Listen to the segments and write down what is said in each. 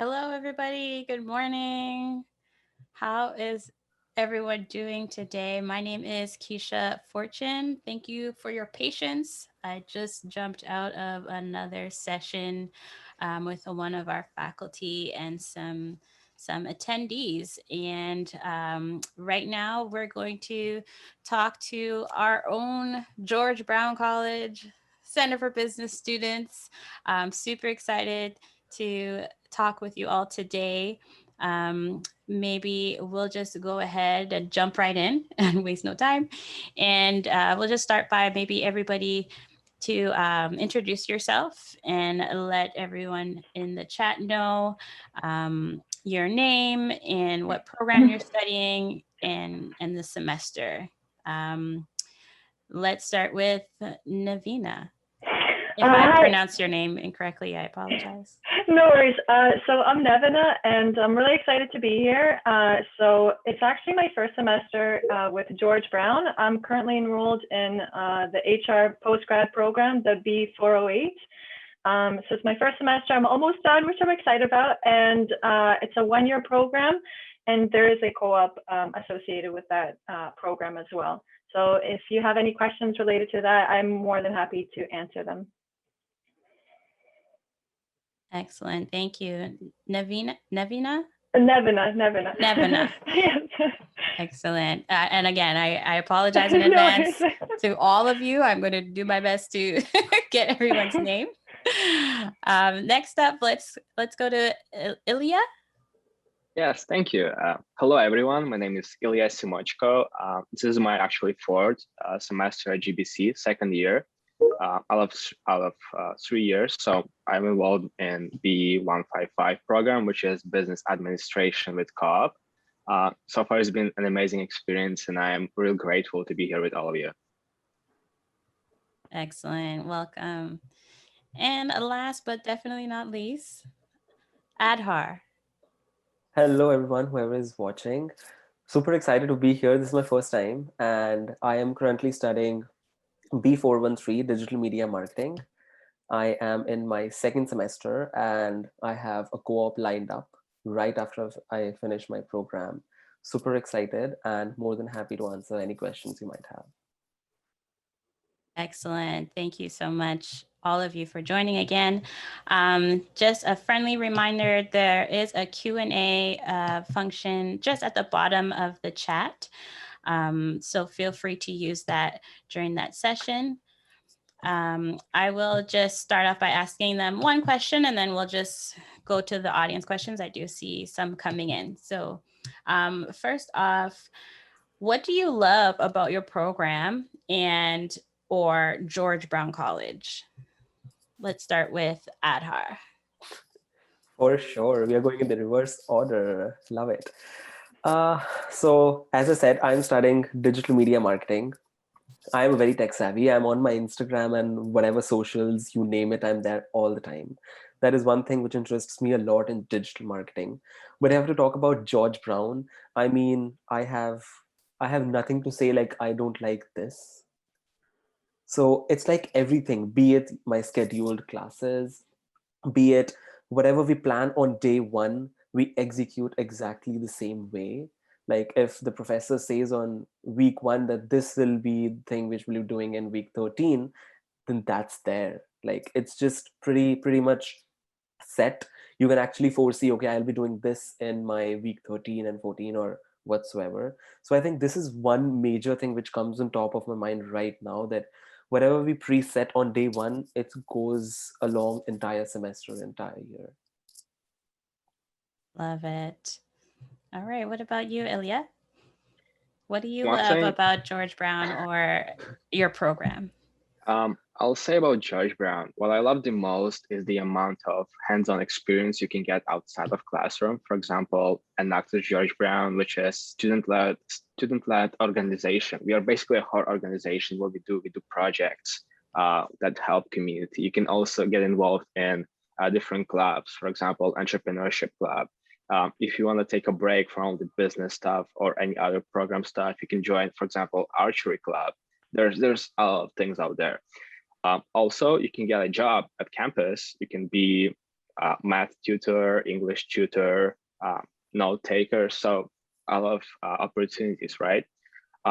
Hello, everybody. Good morning. How is everyone doing today? My name is Keisha Fortune. Thank you for your patience. I just jumped out of another session with one of our faculty and some attendees. And right now, we're going to talk to our own George Brown College Center for Business students. I'm super excited to talk with you all today. Maybe we'll just go ahead and jump right in and waste no time. And we'll just start by maybe everybody to introduce yourself and let everyone in the chat know your name and what program you're studying and the semester. Um, let's start with Navina. If I Hi. pronounce your name incorrectly, I apologize. No worries. So I'm Nevina, and I'm really excited to be here. So it's actually my first semester with George Brown. I'm currently enrolled in the HR postgrad program, the B408. So it's my first semester. I'm almost done, which I'm excited about. And it's a one-year program, and there is a co-op associated with that program as well. So if you have any questions related to that, I'm more than happy to answer them. Excellent. Thank you. Navina? Nevina. Yes. Excellent. And again, I apologize in No advance worries. to all of you. I'm going to do my best to get everyone's name. Next up, let's go to Ilya. Yes, thank you. Hello, everyone. My name is Ilya Simochko. This is my actually fourth semester at GBC, second year out of 3 years. So I'm involved in the 155 program, which is business administration with co-op. So far, it's been an amazing experience, and I am real grateful to be here with all of you. Excellent. Welcome. And last but definitely not least, Adhar. Hello, everyone, whoever is watching. Super excited to be here. This is my first time, and I am currently studying B413 Digital Media Marketing. I am in my second semester, and I have a co op lined up right after I finish my program. Super excited and more than happy to answer any questions you might have. Excellent. Thank you so much, all of you, for joining again. Just a friendly reminder, there is a Q&A function just at the bottom of the chat. So feel free to use that during that session. I will just start off by asking them one question, and then we'll just go to the audience questions. I do see some coming in. So first off, what do you love about your program and or George Brown College? Let's start with Adhar. For sure. We are going in the reverse order. Love it. So, as I said, I'm studying digital media marketing. I'm very tech savvy. I'm on my Instagram and whatever socials, you name it, I'm there all the time. That is one thing which interests me a lot in digital marketing. But I have to talk about George Brown. I mean, I have nothing to say like I don't like this. So it's like everything, be it my scheduled classes, be it whatever we plan on day one, we execute exactly the same way. Like if the professor says on week one that this will be the thing which we'll be doing in week 13, then that's there. Like it's just pretty much set. You can actually foresee, okay, I'll be doing this in my week 13 and 14 or whatsoever. So I think this is one major thing which comes on top of my mind right now, that whatever we preset on day one, it goes along entire semester, entire year. Love it. All right. What about you, Ilya? What do you One love thing about George Brown or your program? I'll say about George Brown, what I love the most is the amount of hands-on experience you can get outside of classroom. For example, an Dr. George Brown, which is student-led organization. We are basically a whole organization. What we do projects that help community. You can also get involved in different clubs. For example, entrepreneurship club. If you want to take a break from all the business stuff or any other program stuff, you can join, for example, archery club. There's a lot of things out there. Also, you can get a job at campus. You can be math tutor, English tutor, note taker. So a lot of opportunities, right?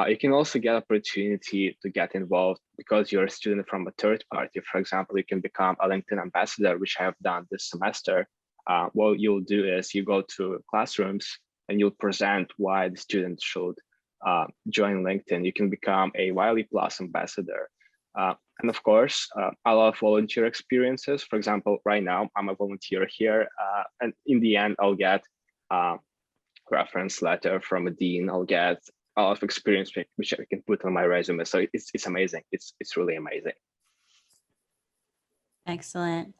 You can also get opportunity to get involved because you're a student from a third party. For example, you can become a LinkedIn ambassador, which I have done this semester. What you'll do is you go to classrooms and you'll present why the students should join LinkedIn. You can become a Wiley Plus ambassador. And of course, a lot of volunteer experiences. For example, right now, I'm a volunteer here. And in the end, I'll get a reference letter from a dean. I'll get a lot of experience which I can put on my resume. So it's amazing. It's really amazing. Excellent.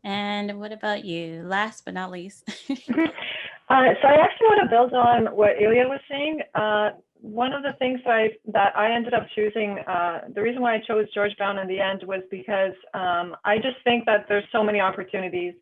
And what about you? Last but not least. So I actually want to build on what Ilya was saying. One of the things that I ended up choosing, the reason why I chose George Brown in the end was because I just think that there's so many opportunities.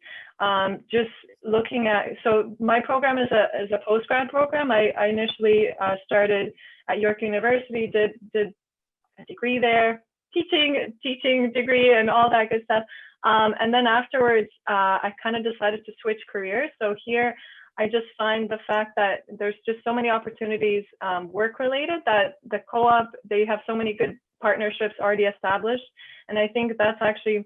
Just looking at, so my program is a postgrad program. I initially started at York University, did a degree there, teaching degree and all that good stuff. And then afterwards, I kind of decided to switch careers. So here, I just find the fact that there's just so many opportunities work related, that the co-op, they have so many good partnerships already established. And I think that's actually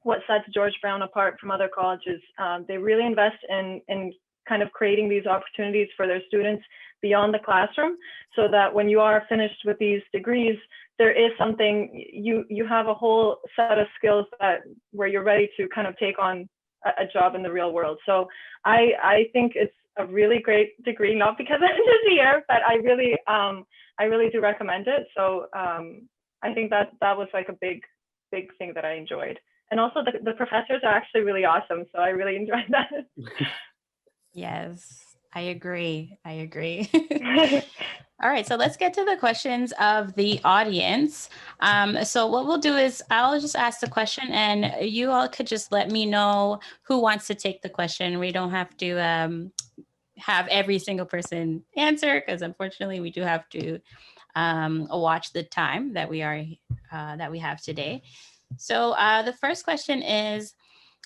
what sets George Brown apart from other colleges. They really invest in kind of creating these opportunities for their students beyond the classroom, so that when you are finished with these degrees, there is something, you have a whole set of skills where you're ready to kind of take on a job in the real world. So I think it's a really great degree, not because I'm just here, but I really do recommend it. So I think that was like a big thing that I enjoyed. And also the professors are actually really awesome. So I really enjoyed that. Yes, I agree. All right, so let's get to the questions of the audience. So what we'll do is I'll just ask the question and you all could just let me know who wants to take the question. We don't have to have every single person answer, because unfortunately we do have to watch the time that we have today. So the first question is,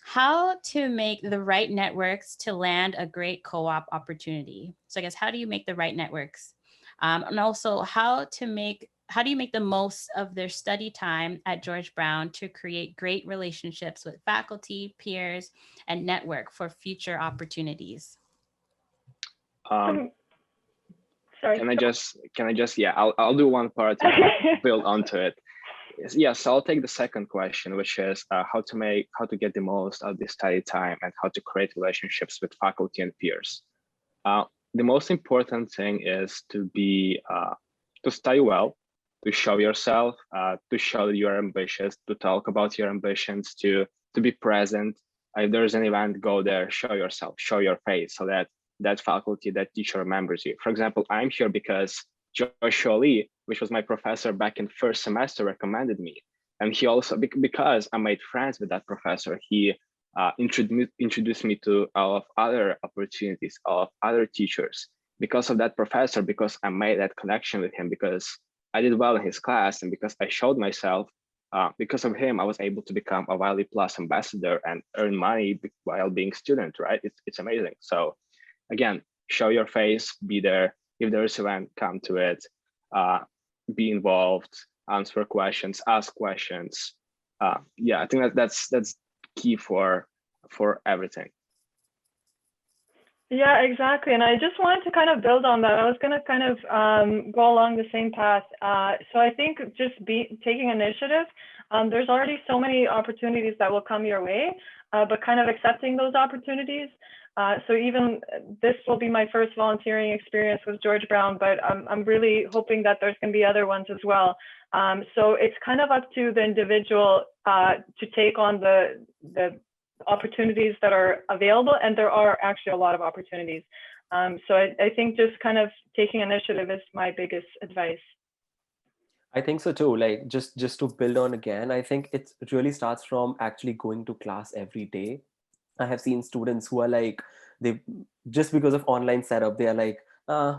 how to make the right networks to land a great co-op opportunity. So I guess, how do you make the right networks? And also, how do you make the most of their study time at George Brown to create great relationships with faculty, peers, and network for future opportunities? Sorry. Sorry. Yeah, I'll do one part and build onto it. Yes, I'll take the second question, which is how to get the most out of the study time and how to create relationships with faculty and peers. The most important thing is to study well, to show yourself, to show that you are ambitious, to talk about your ambitions, to be present. If there's an event, go there, show yourself, show your face, so that faculty, that teacher remembers you. For example, I'm here because Joshua Lee, which was my professor back in first semester, recommended me. And he also, because I made friends with that professor, he introduced me to a lot of other opportunities, of other teachers. Because of that professor, because I made that connection with him, because I did well in his class, and because I showed myself, because of him, I was able to become a Wiley Plus ambassador and earn money while being a student, right? It's amazing. So again, show your face, be there. If there is an event, come to it, be involved, answer questions, ask questions. Yeah, I think that's key for everything. Yeah, exactly. And I just wanted to kind of build on that. I was going to kind of go along the same path. So I think just taking initiative, there's already so many opportunities that will come your way, but kind of accepting those opportunities. So even this will be my first volunteering experience with George Brown, but I'm really hoping that there's going to be other ones as well. So it's kind of up to the individual to take on the opportunities that are available, and there are actually a lot of opportunities. So I think just kind of taking initiative is my biggest advice. I think so too. Like just to build on again, I think it really starts from actually going to class every day. I have seen students who are like, they just because of online setup, they are like,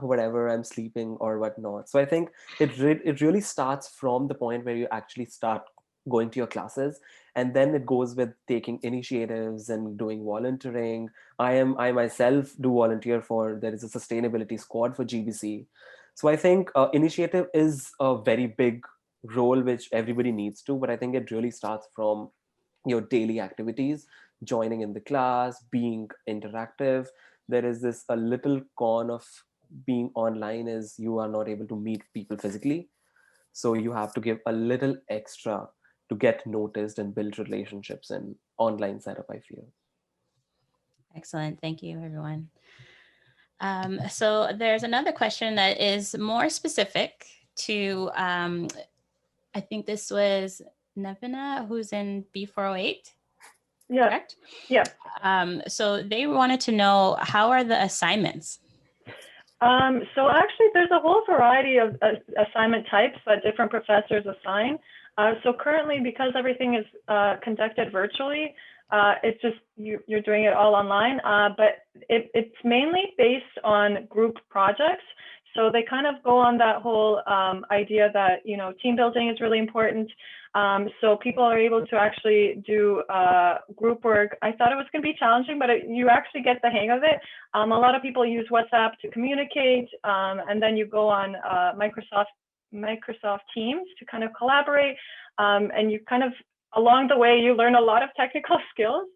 whatever, I'm sleeping or whatnot. So I think it really starts from the point where you actually start going to your classes. And then it goes with taking initiatives and doing volunteering. I myself do volunteer for, there is a sustainability squad for GBC. So I think initiative is a very big role which everybody needs to, but I think it really starts from your daily activities, joining in the class, being interactive. There is this a little con of being online is you are not able to meet people physically, so you have to give a little extra to get noticed and build relationships in online setup, I feel. Excellent. Thank you, everyone. So there's another question that is more specific to, I think this was Nevina, who's in B408, Yeah. correct? Yeah. So they wanted to know, how are the assignments? So actually, there's a whole variety of assignment types that different professors assign. So currently, because everything is conducted virtually, it's just you're doing it all online. But it's mainly based on group projects. So they kind of go on that whole idea that, you know, team building is really important. So people are able to actually do group work. I thought it was going to be challenging, but you actually get the hang of it. A lot of people use WhatsApp to communicate, and then you go on Microsoft Teams to kind of collaborate, and you kind of, along the way, you learn a lot of technical skills.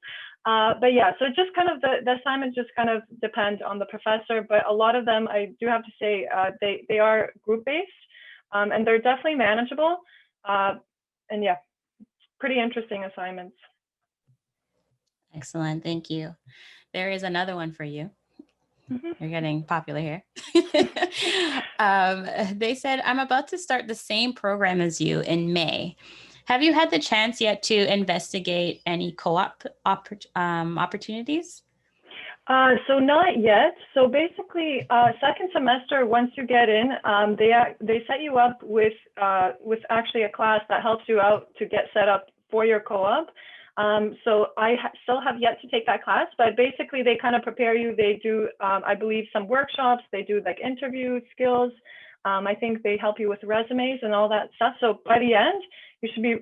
But yeah, so just kind of the assignment just kind of depends on the professor, but a lot of them, I do have to say, they are group-based, and they're definitely manageable. And yeah, pretty interesting assignments. Excellent. Thank you. There is another one for you. Mm-hmm. You're getting popular here. They said, I'm about to start the same program as you in May. Have you had the chance yet to investigate any co-op opportunities? So not yet. So basically, second semester, once you get in, they set you up with actually a class that helps you out to get set up for your co-op. So I still have yet to take that class, but basically they kind of prepare you. They do, I believe, some workshops. They do like interview skills. I think they help you with resumes and all that stuff. So by the end, you should be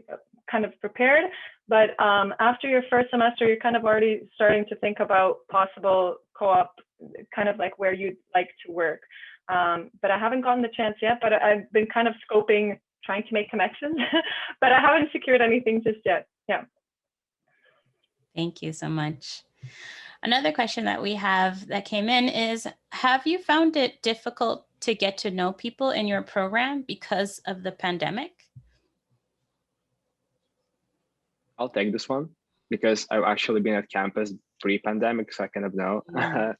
kind of prepared. But after your first semester, you're kind of already starting to think about possible co-op, kind of like where you'd like to work. But I haven't gotten the chance yet, but I've been kind of scoping, trying to make connections, but I haven't secured anything just yet. Yeah. Thank you so much. Another question that we have that came in is, have you found it difficult to get to know people in your program because of the pandemic? I'll take this one because I've actually been at campus pre-pandemic, so I kind of know.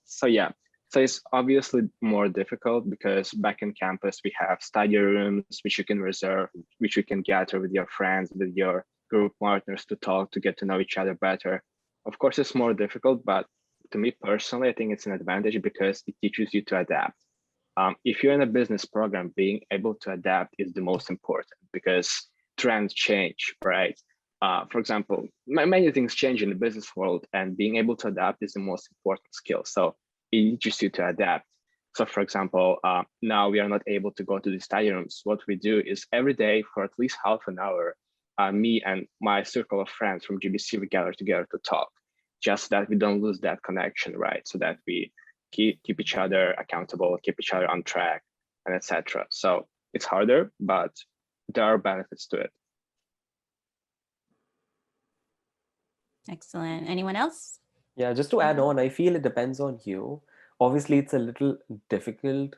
So yeah, so it's obviously more difficult because back in campus, we have study rooms, which you can reserve, which you can gather with your friends, with your group partners to talk, to get to know each other better. Of course, it's more difficult, but to me personally, I think it's an advantage because it teaches you to adapt. If you're in a business program, being able to adapt is the most important because trends change, right? For example, many things change in the business world, and being able to adapt is the most important skill. So it teaches you to adapt. So for example, now we are not able to go to the study rooms. What we do is every day for at least half an hour, me and my circle of friends from GBC, we gather together to talk, just that we don't lose that connection, right? So that we keep each other accountable, keep each other on track, and etc. So it's harder, but there are benefits to it. Excellent. Anyone else? Yeah, just to add on, I feel it depends on you. Obviously, it's a little difficult.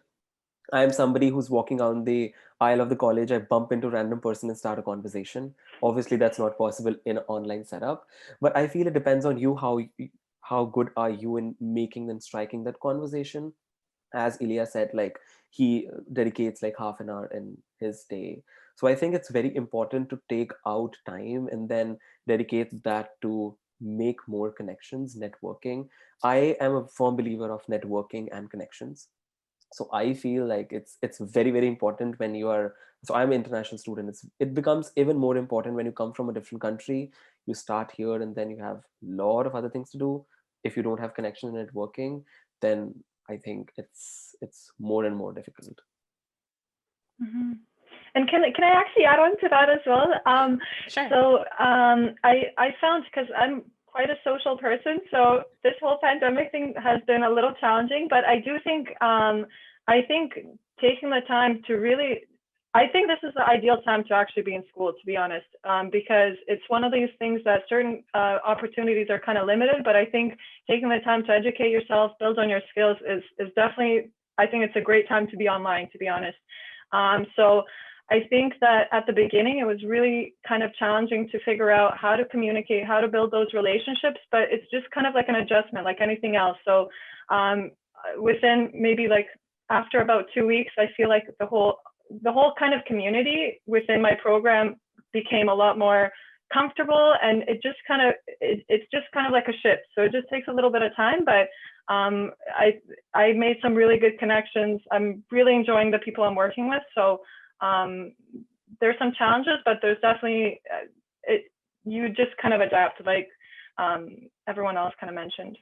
I am somebody who's walking down the aisle of the college. I bump into a random person and start a conversation. Obviously, that's not possible in an online setup. But I feel it depends on you how good are you in making and striking that conversation. As Ilya said, like he dedicates like half an hour in his day. So I think it's very important to take out time and then dedicate that to make more connections, networking. I am a firm believer of networking and connections. So I feel like it's very, very important when you are, so I'm an international student. It becomes even more important when you come from a different country. You start here and then you have a lot of other things to do. If you don't have connection and networking, then I think it's more and more difficult. Mm-hmm. And can I actually add on to that as well? Sure. So I found, because I'm quite a social person, so this whole pandemic thing has been a little challenging. But I do think I think taking the time to really, I think this is the ideal time to actually be in school, to be honest, because it's one of these things that certain opportunities are kind of limited. But I think taking the time to educate yourself, build on your skills is definitely, I think it's a great time to be online, to be honest. So I think that at the beginning, it was really kind of challenging to figure out how to communicate, how to build those relationships, but it's just kind of like an adjustment, like anything else. So within maybe like after about 2 weeks, I feel like the whole kind of community within my program became a lot more comfortable, and it just kind of, it's just kind of like a ship. So it just takes a little bit of time, but I made some really good connections. I'm really enjoying the people I'm working with. So there's some challenges, but there's definitely you just kind of adapt, like everyone else kind of mentioned.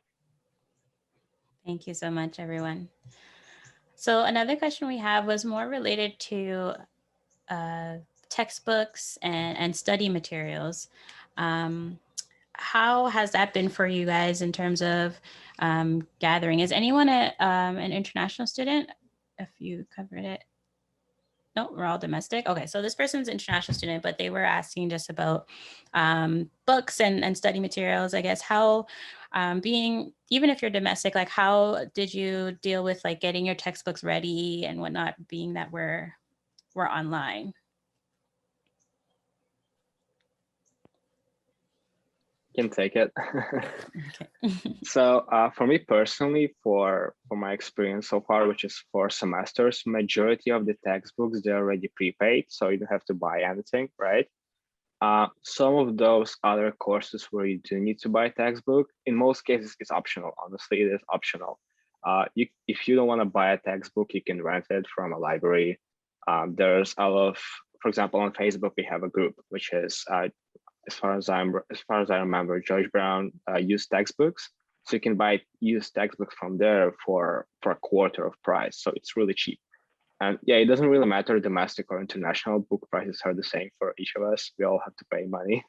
Thank you so much, everyone. So another question we have was more related to textbooks and study materials. How has that been for you guys in terms of gathering? Is anyone an international student? If you covered it. No, we're all domestic. Okay, so this person's an international student, but they were asking just about books and study materials. I guess how being, even if you're domestic, like how did you deal with like getting your textbooks ready and whatnot, being that we're online? Can take it. Okay. So for me personally, for my experience so far, which is 4 semesters, majority of the textbooks, they're already prepaid, so you don't have to buy anything, right? Some of those other courses where you do need to buy a textbook, in most cases, it's optional. Honestly, it is optional. If you don't want to buy a textbook, you can rent it from a library. There's a lot of, for example, on Facebook, we have a group, which is as far as I remember, George Brown used textbooks, so you can buy used textbooks from there for a quarter of price. So it's really cheap. And yeah, it doesn't really matter domestic or international. Book prices are the same for each of us. We all have to pay money.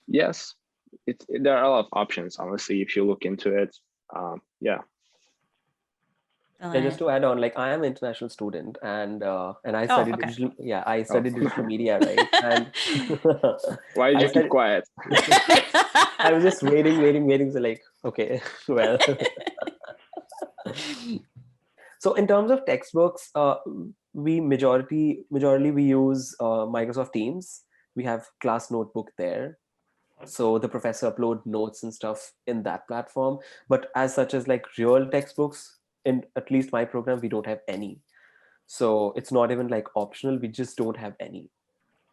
Yes, there are a lot of options. Honestly, if you look into it, yeah. Yeah, just to add on, like I am an international student, and I Oh, study okay. digital. Yeah, I study Oh. digital media, right? And Why did I you keep study. quiet? I was just waiting. So like, okay, well. So in terms of textbooks, we majorly we use Microsoft Teams. We have class notebook there, so the professor upload notes and stuff in that platform. But as such as like real textbooks, in at least my program, we don't have any. So it's not even like optional. We just don't have any.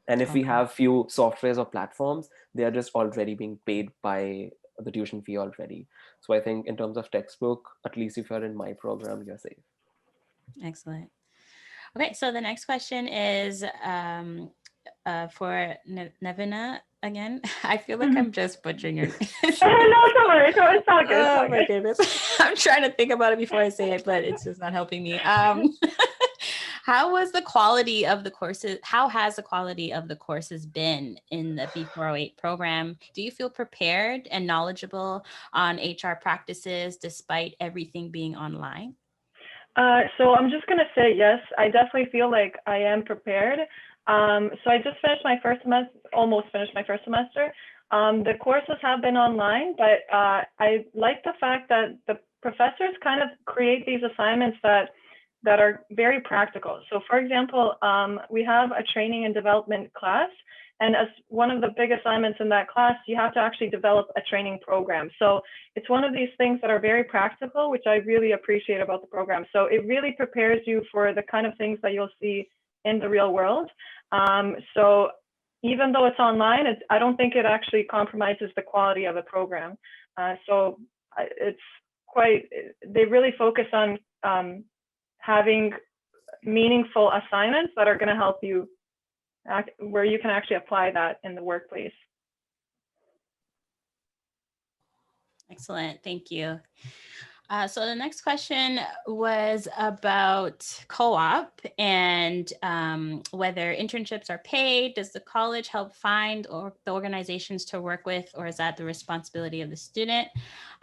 And if we Okay. have few softwares or platforms, they are just already being paid by the tuition fee already. So I think in terms of textbook, at least if you're in my program, you're safe. Excellent. Okay, so the next question is for Nevina again. I feel like I'm just butchering your name. No, don't worry. No, it's all good. It's Oh all my good. goodness. I'm trying to think about it before I say it, but it's just not helping me. How was the quality of the courses? How has the quality of the courses been in the B408 program? Do you feel prepared and knowledgeable on HR practices despite everything being online? So I'm just gonna say yes. I definitely feel like I am prepared. So I just finished my first semester, almost finished my first semester. The courses have been online, but I like the fact that the professors kind of create these assignments that are very practical. So for example, we have a training and development class, and as one of the big assignments in that class, you have to actually develop a training program. So it's one of these things that are very practical, which I really appreciate about the program. So it really prepares you for the kind of things that you'll see in the real world. So even though it's online, I don't think it actually compromises the quality of the program. So it's quite, they really focus on having meaningful assignments that are going to help you, where you can actually apply that in the workplace. Excellent. Thank you. So the next question was about co-op and whether internships are paid. Does the college help find or the organizations to work with, or is that the responsibility of the student?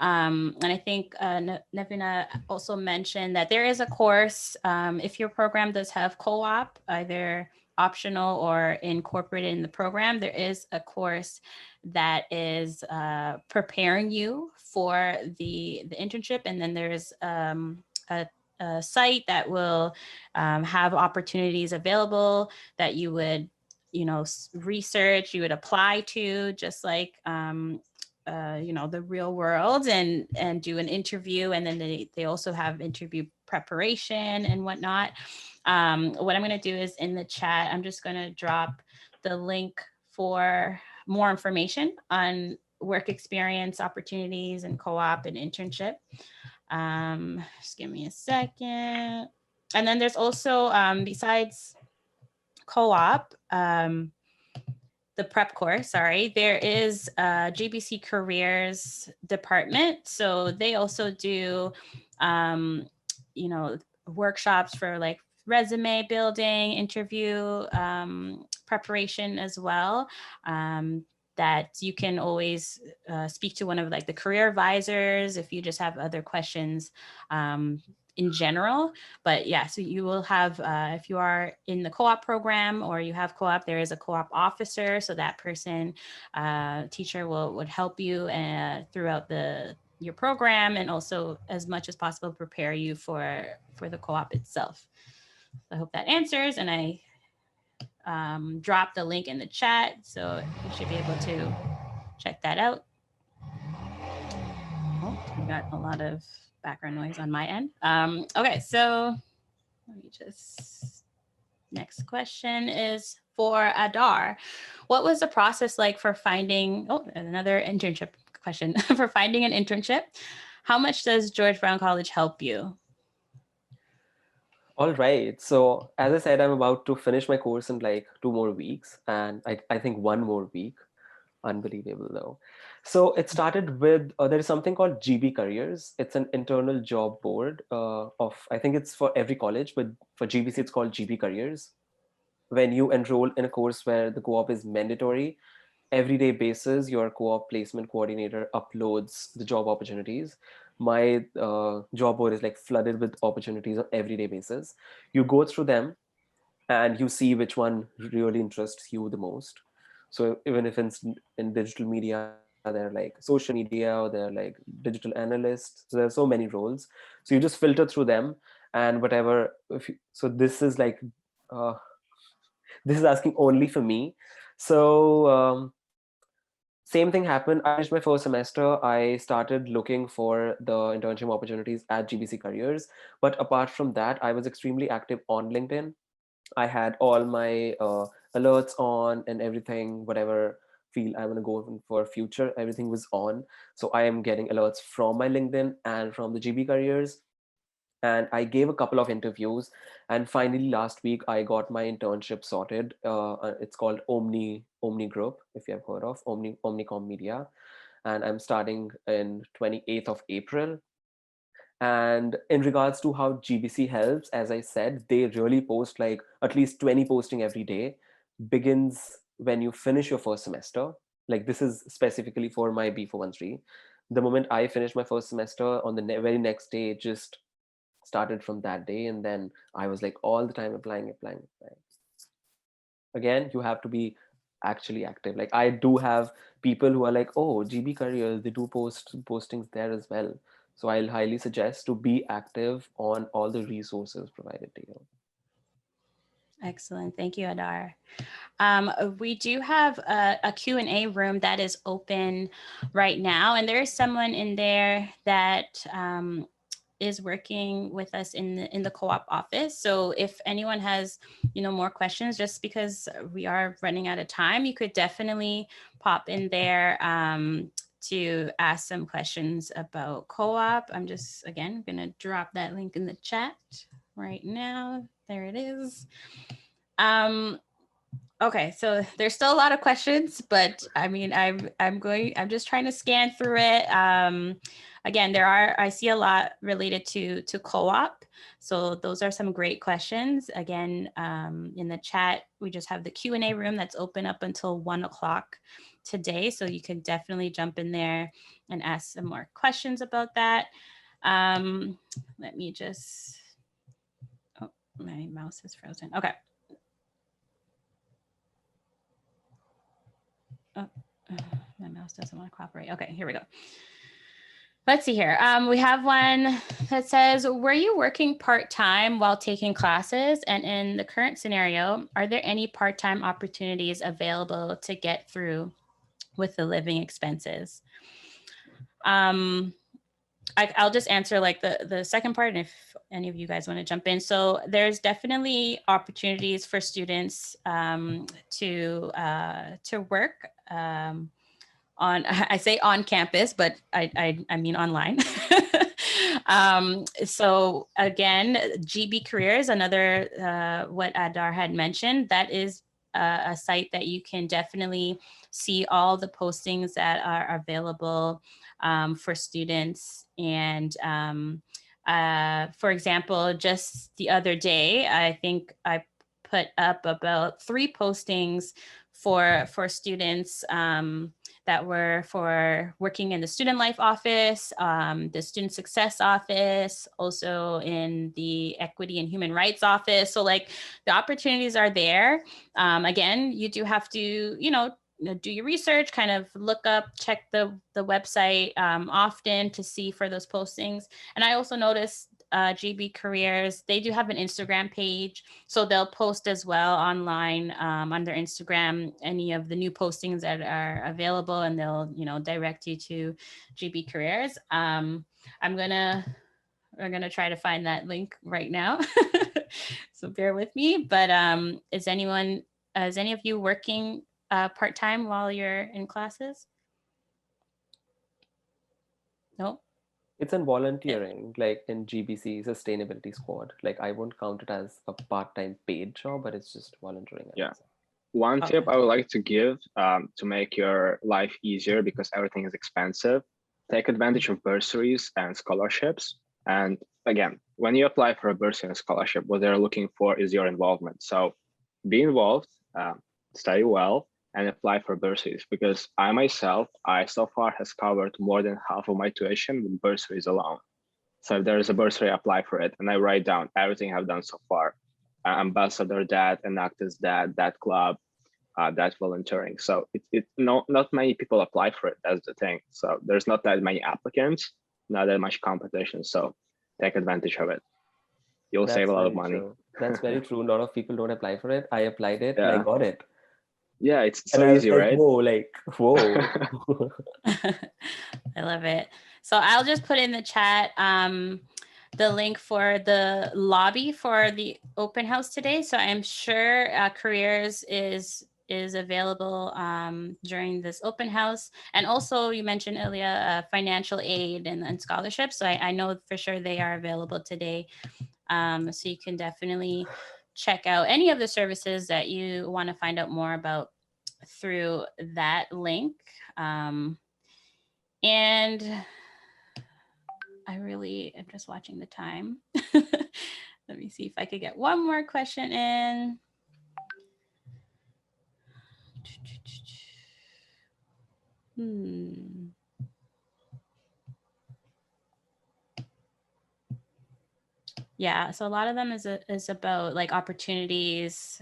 And I think Nevina also mentioned that there is a course, if your program does have co-op, either optional or incorporated in the program, there is a course that is preparing you for the internship, and then there's a site that will have opportunities available that you would research, you would apply to, just like the real world, and do an interview, and then they also have interview preparation and whatnot. What I'm going to do is in the chat, I'm just going to drop the link for more information on work experience opportunities and co-op and internship. Just give me a second. And then there's also, besides co-op, the prep course, sorry, there is a GBC careers department. So they also do, um, workshops for like resume building, interview preparation as well. That you can always speak to one of like the career advisors if you just have other questions in general. But yeah, so you will have, if you are in the co-op program or you have co-op, there is a co-op officer. So that person, teacher would help you throughout your program, and also as much as possible prepare you for the co-op itself. I hope that answers, and I dropped the link in the chat, so you should be able to check that out. Oh, we got a lot of background noise on my end. Okay, so let me just. Next question is for Adar. What was the process like for finding? Oh, another internship question for finding an internship. How much does George Brown College help you? All right. So as I said, I'm about to finish my course in like 2 more weeks, and I think 1 more week. Unbelievable though. So it started with there is something called GB Careers. It's an internal job board of, I think it's for every college, but for GBC it's called GB Careers. When you enroll in a course where the co-op is mandatory, everyday basis your co-op placement coordinator uploads the job opportunities. My job board is like flooded with opportunities on everyday basis. You go through them and you see which one really interests you the most. So even if it's in digital media, they're like social media, or they're like digital analysts, so there are so many roles. So you just filter through them, and whatever so this is like uh, this is asking only for me. So same thing happened. I finished my first semester. I started looking for the internship opportunities at GBC Careers. But apart from that, I was extremely active on LinkedIn. I had all my alerts on and everything, whatever field I want to go for future, everything was on. So I am getting alerts from my LinkedIn and from the GB Careers. And I gave a couple of interviews. And finally, last week, I got my internship sorted. It's called Omni Group, if you have heard of Omnicom Media. And I'm starting in 28th of April. And in regards to how GBC helps, as I said, they really post like at least 20 posting every day. Begins when you finish your first semester. Like this is specifically for my B413. The moment I finished my first semester, on the very next day, it just started from that day. And then I was like all the time applying. Again, you have to be actually active. Like I do have people who are like, oh, GB Careers, they do postings there as well. So I'll highly suggest to be active on all the resources provided to you. Excellent. Thank you, Adar. We do have a Q&A room that is open right now, and there is someone in there that is working with us in the co-op office. So if anyone has more questions, just because we are running out of time, you could definitely pop in there to ask some questions about co-op. I'm just again gonna drop that link in the chat right now. There it is. Um, Okay, so there's still a lot of questions, but I mean, I'm just trying to scan through it. Again, I see a lot related to co-op. So those are some great questions. Again, in the chat, we just have the Q&A room that's open up until 1 o'clock today. So you can definitely jump in there and ask some more questions about that. Let me just, oh, my mouse is frozen. Okay. Oh, my mouse doesn't want to cooperate. Okay, here we go. Let's see here. We have one that says, were you working part-time while taking classes? And in the current scenario, are there any part-time opportunities available to get through with the living expenses? I'll just answer like the second part, and if any of you guys want to jump in. So there's definitely opportunities for students to work on, I say on campus, but I mean online. So again, GB Careers, another what Adar had mentioned, that is a site that you can definitely see all the postings that are available for students. And for example, just the other day, I think I put up about 3 postings for students that were for working in the student life office, the student success office, also in the equity and human rights office. So like the opportunities are there. Again, you do have to, do your research, kind of look up, check the website often to see for those postings. And I also noticed GB Careers, they do have an Instagram page. So they'll post as well online on their Instagram, any of the new postings that are available, and they'll, direct you to GB Careers. We're gonna try to find that link right now. So bear with me. But is any of you working part-time while you're in classes? No? It's in volunteering, like in GBC Sustainability Squad. Like I won't count it as a part-time paid job, but it's just volunteering. Yeah. One tip I would like to give to make your life easier, because everything is expensive, take advantage of bursaries and scholarships. And again, when you apply for a bursary and a scholarship, what they're looking for is your involvement. So be involved, study well, and apply for bursaries, because I so far has covered more than half of my tuition with bursaries alone. So if there is a bursary, apply for it. And I write down everything I've done so far. Ambassador that, Enactus that club, that volunteering. So not many people apply for it. That's the thing. So there's not that many applicants, not that much competition. So take advantage of it. You'll save a lot of money. True. That's very true. A lot of people don't apply for it. I applied it and I got it. Yeah, it's and so easy, right? Whoa. I love it. So I'll just put in the chat the link for the lobby for the open house today. So I'm sure Careers is available during this open house. And also you mentioned earlier financial aid and scholarships. So I know for sure they are available today. So you can definitely check out any of the services that you want to find out more about through that link. And I'm just watching the time. Let me see if I could get one more question in. Yeah, so a lot of them is about like opportunities.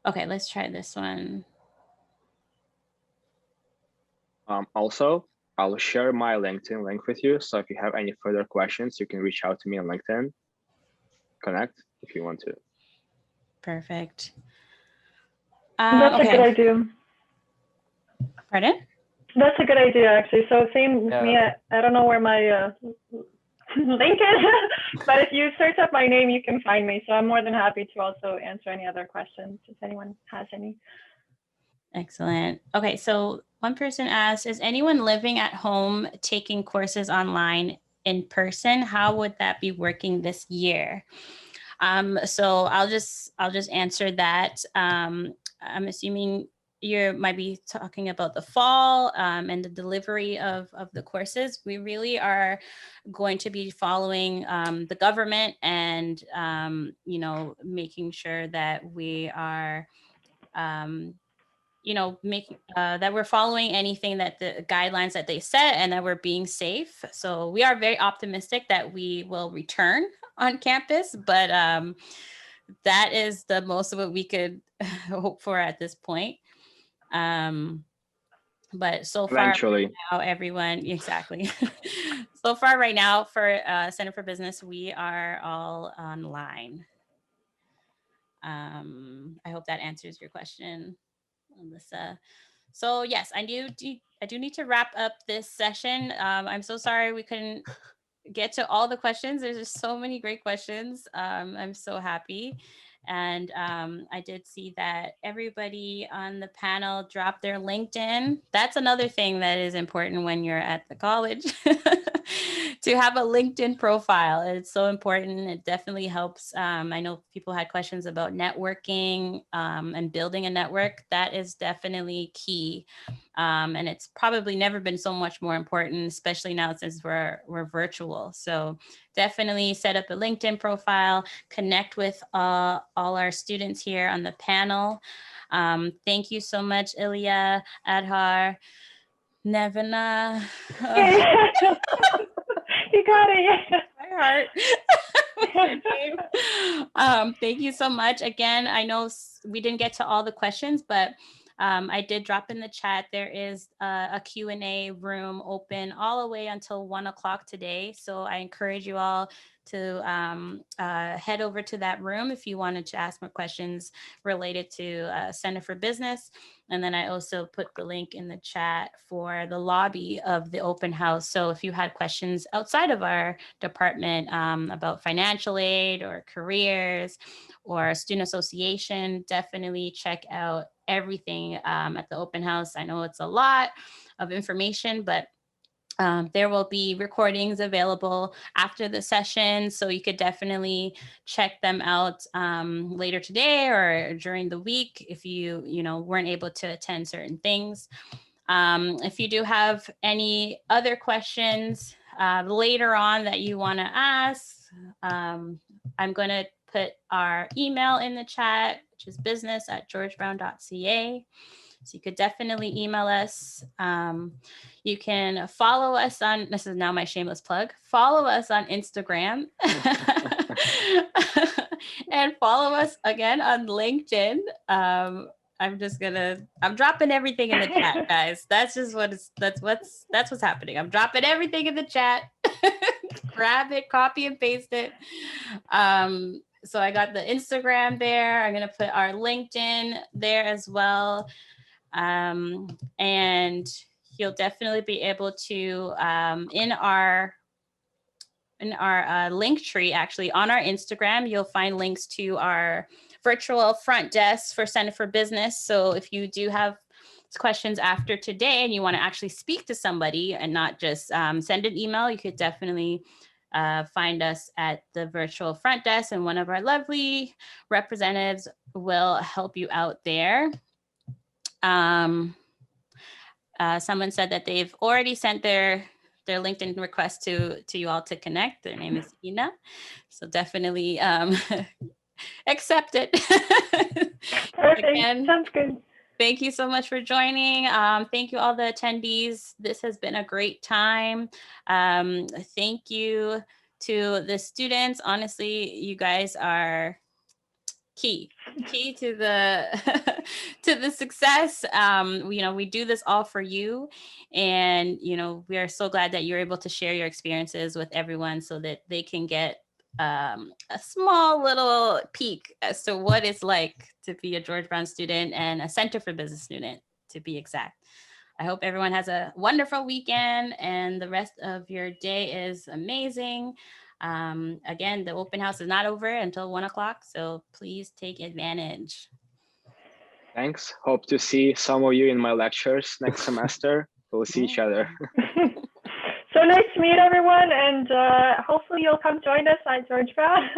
Okay, let's try this one. Also, I'll share my LinkedIn link with you. So if you have any further questions, you can reach out to me on LinkedIn. Connect if you want to. Perfect. That's a good idea. Pardon? That's a good idea, actually. So same with me. I don't know where my link is, but if you search up my name, you can find me. So I'm more than happy to also answer any other questions if anyone has any. Excellent. Okay, so one person asked, is anyone living at home taking courses online in person? How would that be working this year? So I'll just answer that. I'm assuming you might be talking about the fall and the delivery of the courses. We really are going to be following the government and making sure that we are making that we're following anything that the guidelines that they set and that we're being safe. So we are very optimistic that we will return on campus, but that is the most of what we could hope for at this point. Um, but so far right Eventually. now, everyone exactly. So far right now for Center for Business, we are all online. I hope that answers your question, Alyssa. So yes, I do need to wrap up this session. I'm so sorry we couldn't get to all the questions. There's just so many great questions. I'm so happy. And I did see that everybody on the panel dropped their LinkedIn. That's another thing that is important when you're at the college to have a LinkedIn profile. It's so important. It definitely helps. I know people had questions about networking and building a network. That is definitely key. And it's probably never been so much more important, especially now since we're virtual. So definitely set up a LinkedIn profile, connect with all our students here on the panel. Thank you so much, Ilya, Adhar, Nevena. You got it. Yeah. My heart. Your name. Thank you so much. Again, I know we didn't get to all the questions, but I did drop in the chat. There is a Q&A room open all the way until 1 o'clock today. So I encourage you all to head over to that room if you wanted to ask more questions related to Center for Business. And then I also put the link in the chat for the lobby of the open house. So if you had questions outside of our department about financial aid or careers or student association, definitely check out everything at the open house. I know it's a lot of information, but there will be recordings available after the session, so you could definitely check them out later today or during the week if you weren't able to attend certain things. If you do have any other questions later on that you want to ask, I'm going to put our email in the chat, which is business@georgebrown.ca. So you could definitely email us. You can follow us on, this is now my shameless plug, follow us on Instagram and follow us again on LinkedIn. I'm dropping everything in the chat, guys. That's just that's what's happening. I'm dropping everything in the chat. Grab it, copy and paste it. So I got the Instagram there. I'm going to put our LinkedIn there as well. And you'll definitely be able to, in our link tree, actually on our Instagram, you'll find links to our virtual front desk for Center for Business. So if you do have questions after today and you want to actually speak to somebody and not just send an email, you could definitely find us at the virtual front desk, and one of our lovely representatives will help you out there. Someone said that they've already sent their LinkedIn request to you all to connect. Their name is Ina. So definitely accept it. Perfect. Again, Sounds good. Thank you so much for joining. Thank you, all the attendees. This has been a great time. Thank you to the students. Honestly, you guys are key to the to the success. We do this all for you, and we are so glad that you're able to share your experiences with everyone so that they can get a small little peek as to what it's like to be a George Brown student and a Center for Business student, to be exact. I hope everyone has a wonderful weekend and the rest of your day is amazing. Again, the open house is not over until 1 o'clock, so please take advantage. Thanks. Hope to see some of you in my lectures next semester. We'll see each other. So nice to meet everyone, and hopefully you'll come join us at George Brown.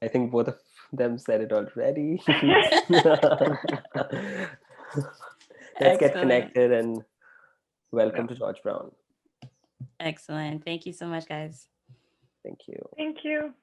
I think both of them said it already. Let's get Excellent. connected and welcome Yeah. to George Brown. Excellent. Thank you so much, guys. Thank you. Thank you.